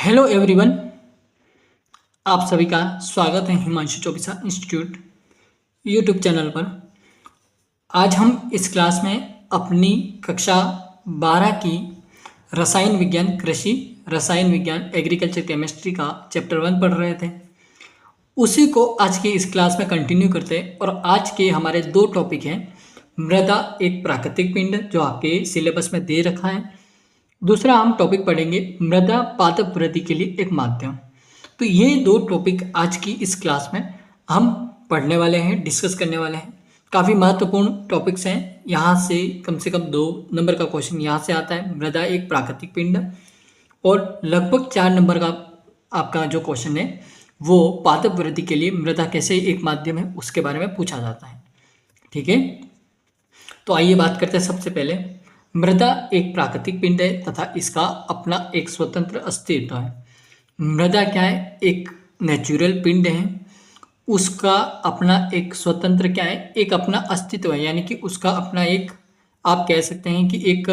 Hello everyone. आप सभी का स्वागत है Himanshu Chaubisa institute YouTube channel पर। आज हम इस क्लास में अपनी कक्षा 12 की रसायन विज्ञान कृषि रसायन विज्ञान एग्रीकल्चर केमिस्ट्री का चैप्टर 1 पढ़ रहे थे। उसी को आज की इस क्लास में कंटिन्यू करते हैं और आज के हमारे दो टॉपिक हैं। मृदा एक प्राकृतिक पिंड जो आपके सिलेबस में दे रखा है। दूसरा हम टॉपिक पढ़ेंगे मृदा पादप वृद्धि के लिए एक माध्यम। तो ये दो टॉपिक आज की इस क्लास में हम पढ़ने वाले हैं, डिस्कस करने वाले हैं। काफ़ी महत्वपूर्ण टॉपिक्स हैं। यहाँ से कम 2 नंबर का क्वेश्चन यहाँ से आता है, मृदा एक प्राकृतिक पिंड, और लगभग 4 नंबर का आपका जो क्वेश्चन है वो पादप वृद्धि के लिए मृदा कैसे एक माध्यम है उसके बारे में पूछा जाता है। ठीक है, तो आइए बात करते हैं। सबसे पहले मृदा एक प्राकृतिक पिंड है तथा इसका अपना एक स्वतंत्र अस्तित्व है। मृदा क्या है? एक नेचुरल पिंड है, उसका अपना एक स्वतंत्र क्या है? एक अपना अस्तित्व है, यानी कि उसका अपना एक, आप कह सकते हैं कि एक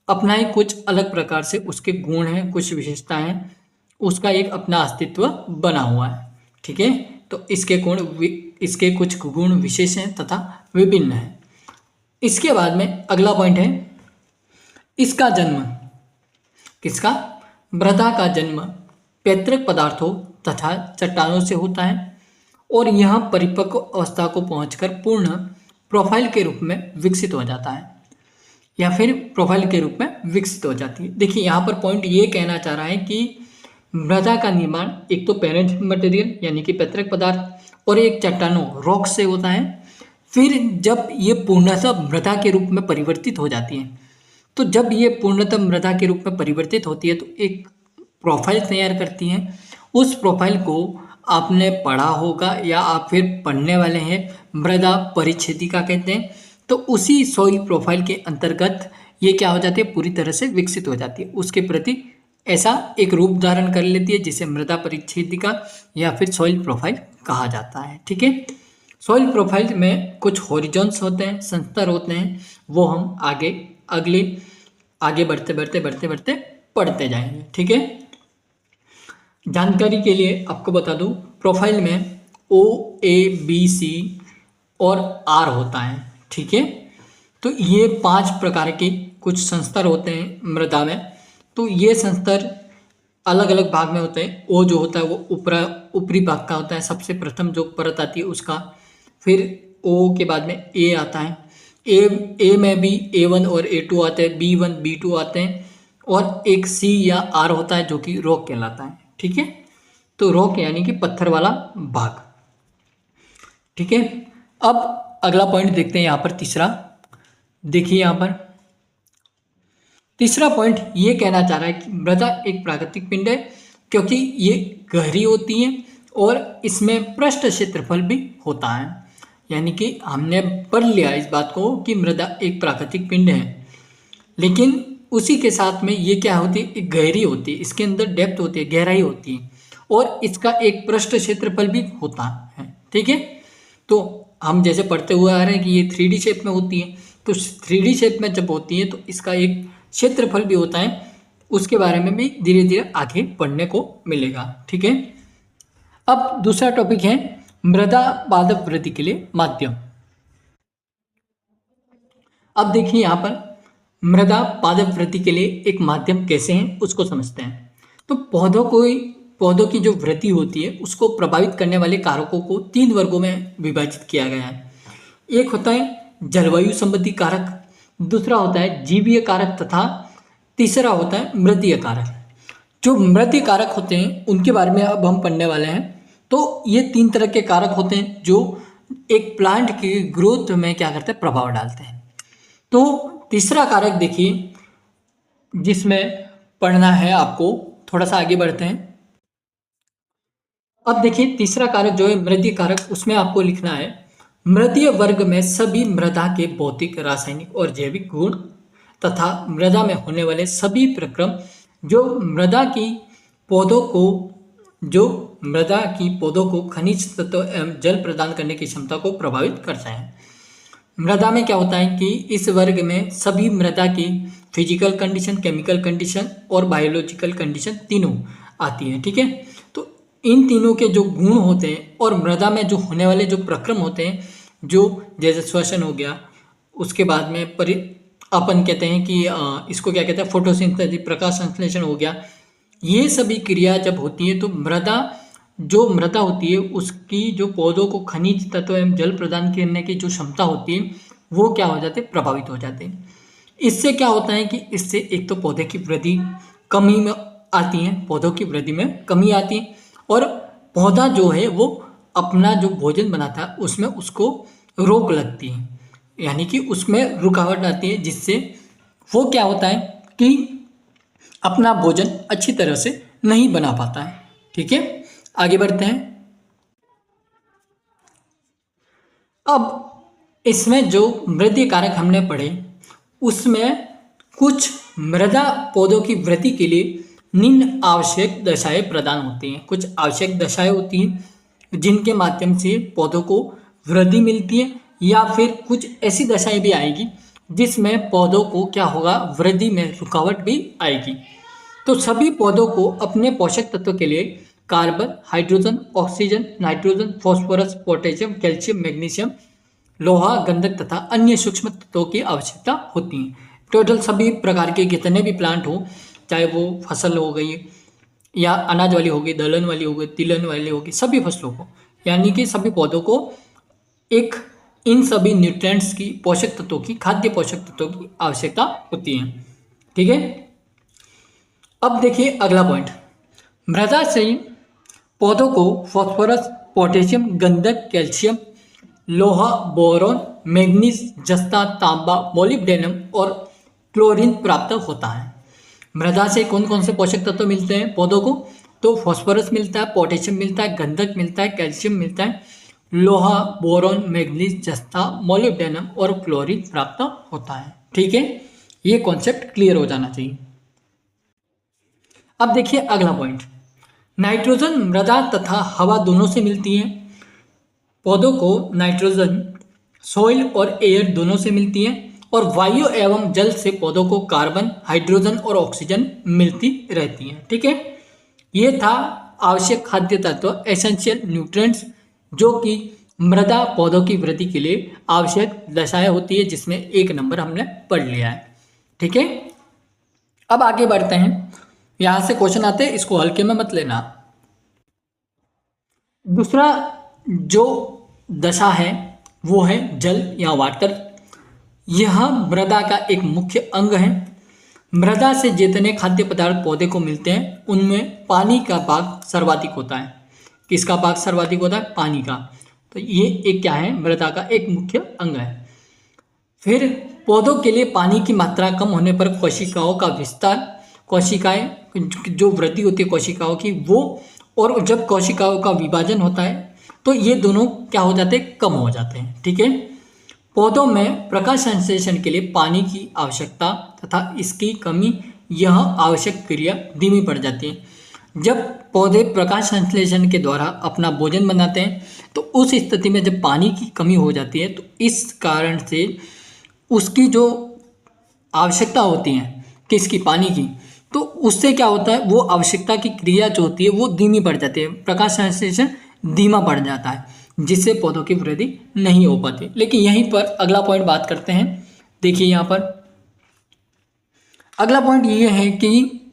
अपना ही कुछ अलग प्रकार से उसके गुण हैं, कुछ विशेषताएं हैं, उसका एक अपना अस्तित्व बना हुआ है। ठीक है, तो इसके कुछ गुण विशेष हैं तथा विभिन्न हैं। इसके बाद में अगला पॉइंट है इसका जन्म। किसका? मृदा का जन्म पैतृक पदार्थों तथा चट्टानों से होता है और यह परिपक्व अवस्था को पहुंचकर पूर्ण प्रोफाइल के रूप में विकसित हो जाता है, या फिर प्रोफाइल के रूप में विकसित हो जाती है। देखिए यहाँ पर पॉइंट ये कहना चाह रहा है कि मृदा का निर्माण एक तो पेरेंट मटेरियल यानी कि पैतृक पदार्थ और एक चट्टानों रॉक से होता है। फिर जब ये पूर्णतः मृदा के रूप में परिवर्तित हो जाती है, तो जब ये पूर्णतः मृदा के रूप में परिवर्तित होती है तो एक प्रोफाइल तैयार करती है। उस प्रोफाइल को आपने पढ़ा होगा या आप फिर पढ़ने वाले हैं, मृदा परिच्छेदिका कहते हैं। तो उसी सॉइल प्रोफाइल के अंतर्गत ये क्या हो जाती है? पूरी तरह से विकसित हो जाती है, उसके प्रति ऐसा एक रूप धारण कर लेती है जिसे मृदा परिच्छेदिका या फिर सॉइल प्रोफाइल कहा जाता है। ठीक है, सॉइल प्रोफाइल में कुछ हॉरिजॉन्स होते हैं, संस्तर होते हैं, वो हम आगे बढ़ते पढ़ते जाएंगे। ठीक है, जानकारी के लिए आपको बता दूं, प्रोफाइल में O, A, B, C और R होता है। ठीक है, तो ये 5 प्रकार के कुछ संस्तर होते हैं मृदा में। तो ये संस्तर अलग अलग भाग में होते हैं। O जो होता है वो ऊपरी भाग का होता है, सबसे प्रथम जो परत आती है उसका। फिर O के बाद में A आता है। ए में भी A1 और A2 आते हैं, B1 B2 आते हैं, और एक C या R होता है जो कि रॉक कहलाता है। ठीक है, तो रॉक यानी कि पत्थर वाला भाग। ठीक है, अब अगला पॉइंट देखते हैं यहाँ पर तीसरा। देखिए यहाँ पर तीसरा पॉइंट ये कहना चाह रहा है कि मृदा एक प्राकृतिक पिंड है क्योंकि ये गहरी होती है और इसमें पृष्ठ क्षेत्रफल भी होता है। यानी कि हमने पढ़ लिया इस बात को कि मृदा एक प्राकृतिक पिंड है, लेकिन उसी के साथ में ये क्या होती है? एक गहरी होती है, इसके अंदर डेप्थ होती है, गहराई होती है, और इसका एक पृष्ठ क्षेत्रफल भी होता है। ठीक है, तो हम जैसे पढ़ते हुए आ रहे हैं कि ये 3D शेप में होती है, तो 3D शेप में जब होती है तो इसका एक क्षेत्रफल भी होता है। उसके बारे में भी धीरे धीरे आगे पढ़ने को मिलेगा। ठीक है, अब दूसरा टॉपिक है मृदा पादप वृद्धि के लिए माध्यम। अब देखिए यहाँ पर मृदा पादप वृद्धि के लिए एक माध्यम कैसे हैं उसको समझते हैं। तो पौधों की जो वृद्धि होती है उसको प्रभावित करने वाले कारकों को 3 वर्गों में विभाजित किया गया है। एक होता है जलवायु संबंधी कारक, दूसरा होता है जीवीय कारक तथा तीसरा होता है मृदीय कारक। जो मृदीय कारक होते हैं उनके बारे में अब हम पढ़ने वाले हैं। तो ये 3 तरह के कारक होते हैं जो एक प्लांट की ग्रोथ में क्या करते हैं? प्रभाव डालते हैं। तो तीसरा कारक देखिए जिसमें पढ़ना है आपको, थोड़ा सा आगे बढ़ते हैं। अब देखिए तीसरा कारक जो है मृदीय कारक, उसमें आपको लिखना है मृदीय वर्ग में सभी मृदा के भौतिक, रासायनिक और जैविक गुण तथा मृदा में होने वाले सभी प्रक्रम जो मृदा की पौधों को खनिज तत्व एवं जल प्रदान करने की क्षमता को प्रभावित करते हैं। मृदा में क्या होता है कि इस वर्ग में सभी मृदा की फिजिकल कंडीशन, केमिकल कंडीशन और बायोलॉजिकल कंडीशन तीनों आती है। ठीक है, तो इन तीनों के जो गुण होते हैं और मृदा में जो होने वाले जो प्रक्रम होते हैं, जो जैसे श्वसन हो गया, उसके बाद में अपन कहते हैं कि इसको क्या कहते हैं, फोटोसिंथेसिस, प्रकाश संश्लेषण हो गया। ये सभी क्रिया जब होती है तो मृदा होती है, उसकी जो पौधों को खनिज तत्व एवं जल प्रदान करने की जो क्षमता होती है वो क्या हो जाते हैं, प्रभावित हो जाते हैं। इससे क्या होता है कि इससे एक तो पौधे की वृद्धि कमी में आती है, पौधों की वृद्धि में कमी आती है, और पौधा जो है वो अपना जो भोजन बनाता है उसमें उसको रोक लगती है, यानी कि उसमें रुकावट आती है, जिससे वो क्या होता है कि अपना भोजन अच्छी तरह से नहीं बना पाता है। ठीक है, आगे बढ़ते हैं। अब इसमें जो वृद्धि कारक हमने पढ़े उसमें कुछ मृदा पौधों की वृद्धि के लिए निम्न आवश्यक दशाएं प्रदान होती हैं। कुछ आवश्यक दशाएं होती हैं जिनके माध्यम से पौधों को वृद्धि मिलती है, या फिर कुछ ऐसी दशाएं भी आएगी जिसमें पौधों को क्या होगा, वृद्धि में रुकावट भी आएगी। तो सभी पौधों को अपने पोषक तत्व के लिए carbon, hydrogen, oxygen, nitrogen, phosphorus, potassium, calcium, magnesium, लोहा, गंधक तथा अन्य सूक्ष्म तत्वों की आवश्यकता होती है। टोटल सभी प्रकार के जितने भी प्लांट हो, चाहे वो फसल हो गई या अनाज वाली होगी, दलहन वाली होगी, तिलहन वाली होगी, सभी फसलों को, यानी कि सभी पौधों को एक इन सभी न्यूट्रिएंट्स की, पोषक तत्वों की, खाद्य पोषक तत्वों की आवश्यकता होती है। ठीक है, अब देखिए अगला पॉइंट, मृदा से पौधों को फास्फोरस, पोटेशियम, गंधक, कैल्शियम, लोहा, बोरॉन, मैग्नीज, जस्ता, तांबा, मोलिब्डेनम और क्लोरीन प्राप्त होता है। मृदा से कौन कौन से पोषक तत्व मिलते हैं पौधों को, तो फास्फोरस मिलता है, पोटेशियम मिलता है, गंधक मिलता है, कैल्शियम मिलता है, लोहा, बोरॉन, मैग्नीज, जस्ता, मोलिब्डेनम और क्लोरीन प्राप्त होता है। ठीक है, ये कॉन्सेप्ट क्लियर हो जाना चाहिए। अब देखिए अगला पॉइंट, नाइट्रोजन मृदा तथा हवा दोनों से मिलती है। पौधों को नाइट्रोजन सॉइल और एयर दोनों से मिलती है, और वायु एवं जल से पौधों को कार्बन, हाइड्रोजन और ऑक्सीजन मिलती रहती है। ठीक है, ये था आवश्यक खाद्य तत्व, एसेंशियल न्यूट्रिएंट्स, जो कि मृदा पौधों की वृद्धि के लिए आवश्यक दशाएं होती है, जिसमें एक नंबर हमने पढ़ लिया है। ठीक है, अब आगे बढ़ते हैं। यहां से क्वेश्चन आते हैं, इसको हल्के में मत लेना। दूसरा जो दशा है वो है जल या वाटर। यह मृदा का एक मुख्य अंग है। मृदा से जितने खाद्य पदार्थ पौधे को मिलते हैं उनमें पानी का भाग सर्वाधिक होता है। किसका भाग सर्वाधिक होता है? पानी का। तो ये एक क्या है, मृदा का एक मुख्य अंग है। फिर पौधों के लिए पानी की मात्रा कम होने पर कोशिकाओं का विस्तार, कोशिकाएं जो वृद्धि होती है कोशिकाओं की वो, और जब कोशिकाओं का विभाजन होता है तो ये दोनों क्या हो जाते हैं, कम हो जाते हैं। ठीक है, पौधों में प्रकाश संश्लेषण के लिए पानी की आवश्यकता तथा इसकी कमी, यह आवश्यक क्रिया धीमी पड़ जाती है। जब पौधे प्रकाश संश्लेषण के द्वारा अपना भोजन बनाते हैं तो उस स्थिति में जब पानी की कमी हो जाती है तो इस कारण से उसकी जो आवश्यकता होती है, किसकी, पानी की, तो उससे क्या होता है, वो आवश्यकता की क्रिया जो होती है वो धीमी पड़ जाती है, प्रकाश संश्लेषण धीमा पड़ जाता है, जिससे पौधों की वृद्धि नहीं हो पाती। लेकिन यहीं पर अगला पॉइंट बात करते हैं। देखिए यहाँ पर अगला पॉइंट ये है कि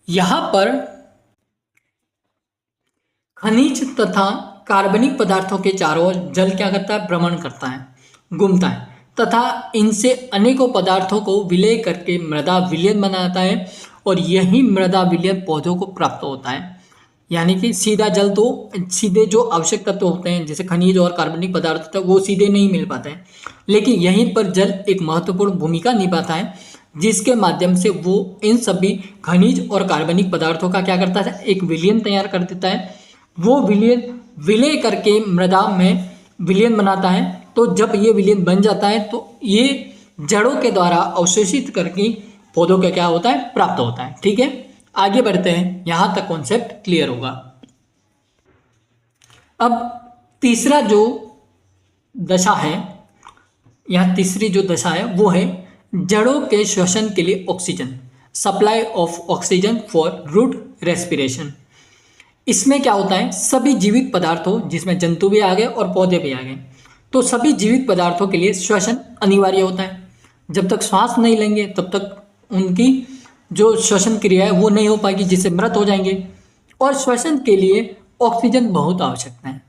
यहाँ पर खनिज तथा कार्बनिक पदार्थों के चारों ओर जल क्या करता है, भ्रमण करता है, घूमता है, तथा इनसे अनेकों पदार्थों को विलय करके मृदा विलयन बनाता है, और यही मृदा विलयन पौधों को प्राप्त होता है। यानी कि सीधा जल तो सीधे जो आवश्यक तत्व होते हैं जैसे खनिज और कार्बनिक पदार्थ होता है वो सीधे नहीं मिल पाते हैं, लेकिन यहीं पर जल एक महत्वपूर्ण भूमिका निभाता है, जिसके माध्यम से वो इन सभी खनिज और कार्बनिक पदार्थों का क्या करता है, एक विलयन तैयार कर देता है। वो विलय करके मृदा में विलयन बनाता है। तो जब ये विलयन बन जाता है तो ये जड़ों के द्वारा अवशोषित करके पौधों का क्या होता है, प्राप्त होता है। ठीक है, आगे बढ़ते हैं, यहां तक कॉन्सेप्ट क्लियर होगा। अब तीसरा जो दशा है, यह तीसरी जो दशा है वो है जड़ों के श्वसन के लिए oxygen. Supply of oxygen for root respiration. इसमें क्या होता है, सभी जीवित पदार्थों, जिसमें जंतु भी आ गए और पौधे भी आ गए, तो सभी जीवित पदार्थों के लिए श्वसन अनिवार्य होता है। जब तक श्वास नहीं लेंगे तब तक उनकी जो श्वसन क्रिया है वो नहीं हो पाएगी, जिससे मृत हो जाएंगे। और श्वसन के लिए ऑक्सीजन बहुत आवश्यकता है।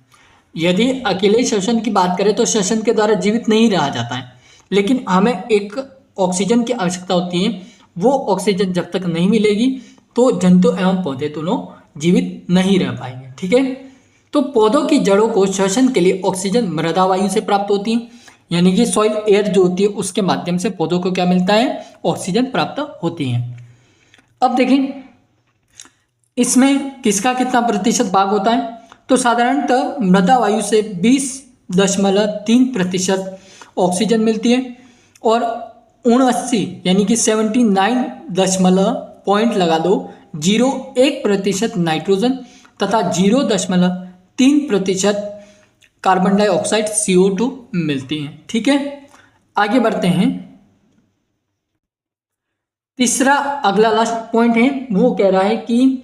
यदि अकेले श्वसन की बात करें तो श्वसन के द्वारा जीवित नहीं रहा जाता है, लेकिन हमें एक ऑक्सीजन की आवश्यकता होती है। वो ऑक्सीजन जब तक नहीं मिलेगी तो जंतु एवं पौधे दोनों जीवित नहीं रह पाएंगे। ठीक है, तो पौधों की जड़ों को श्वसन के लिए ऑक्सीजन मृदा वायु से प्राप्त होती है, यानी कि सॉइल एयर जो होती है उसके माध्यम से पौधों को क्या मिलता है, ऑक्सीजन प्राप्त होती है। अब देखें इसमें किसका कितना प्रतिशत भाग होता है, तो साधारणतः मृदा वायु से 20.3% ऑक्सीजन मिलती है और 79 यानी कि 79 दशमलव पॉइंट लगा दो 0.1% नाइट्रोजन तथा 0.3% कार्बन डाइऑक्साइड CO2 मिलती है। ठीक है, आगे बढ़ते हैं। तीसरा अगला लास्ट पॉइंट है, वो कह रहा है कि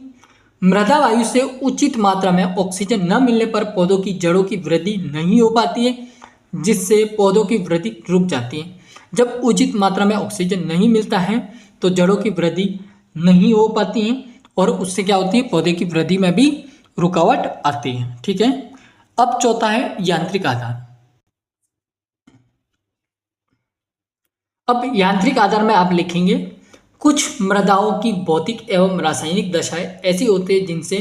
मृदा वायु से उचित मात्रा में ऑक्सीजन न मिलने पर पौधों की जड़ों की वृद्धि नहीं हो पाती है, जिससे पौधों की वृद्धि रुक जाती है। जब उचित मात्रा में ऑक्सीजन नहीं मिलता है तो जड़ों की वृद्धि नहीं हो पाती है और उससे क्या होती है, पौधे की वृद्धि में भी रुकावट आती है। ठीक है, अब चौथा है यांत्रिक आधार। अब यांत्रिक आधार में आप लिखेंगे कुछ मृदाओं की भौतिक एवं रासायनिक दशाएं ऐसी होती है जिनसे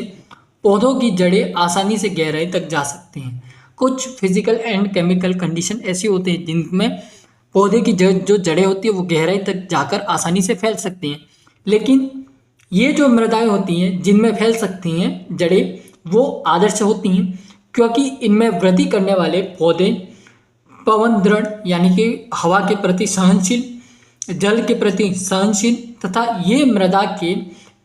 पौधों की जड़ें आसानी से गहराई तक जा सकती हैं। कुछ फिजिकल एंड केमिकल कंडीशन ऐसी होती है जिनमें पौधे की जो जड़ें होती है वो गहराई तक जाकर आसानी से फैल सकती हैं। लेकिन ये जो मृदाएं होती हैं जिनमें फैल सकती हैं जड़ें, वो आदर्श होती हैं क्योंकि इनमें वृद्धि करने वाले पौधे पवन दृढ़ यानी कि हवा के प्रति सहनशील, जल के प्रति सहनशील तथा ये मृदा के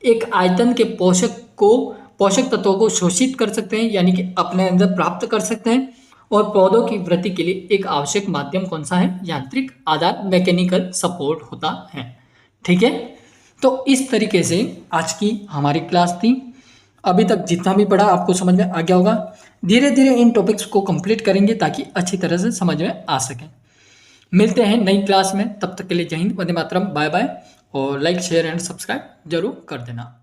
एक आयतन के पोषक तत्वों को शोषित कर सकते हैं, यानी कि अपने अंदर प्राप्त कर सकते हैं। और पौधों की वृद्धि के लिए एक आवश्यक माध्यम कौन सा है, यांत्रिक आधार, मैकेनिकल सपोर्ट होता है। ठीक है, तो इस तरीके से आज की हमारी क्लास थी। अभी तक जितना भी पढ़ा आपको समझ में आ गया होगा। धीरे धीरे इन टॉपिक्स को कंप्लीट करेंगे ताकि अच्छी तरह से समझ में आ सके। मिलते हैं नई क्लास में, तब तक के लिए जय हिंद, वंदे मातरम, बाय बाय। और लाइक शेयर एंड सब्सक्राइब जरूर कर देना।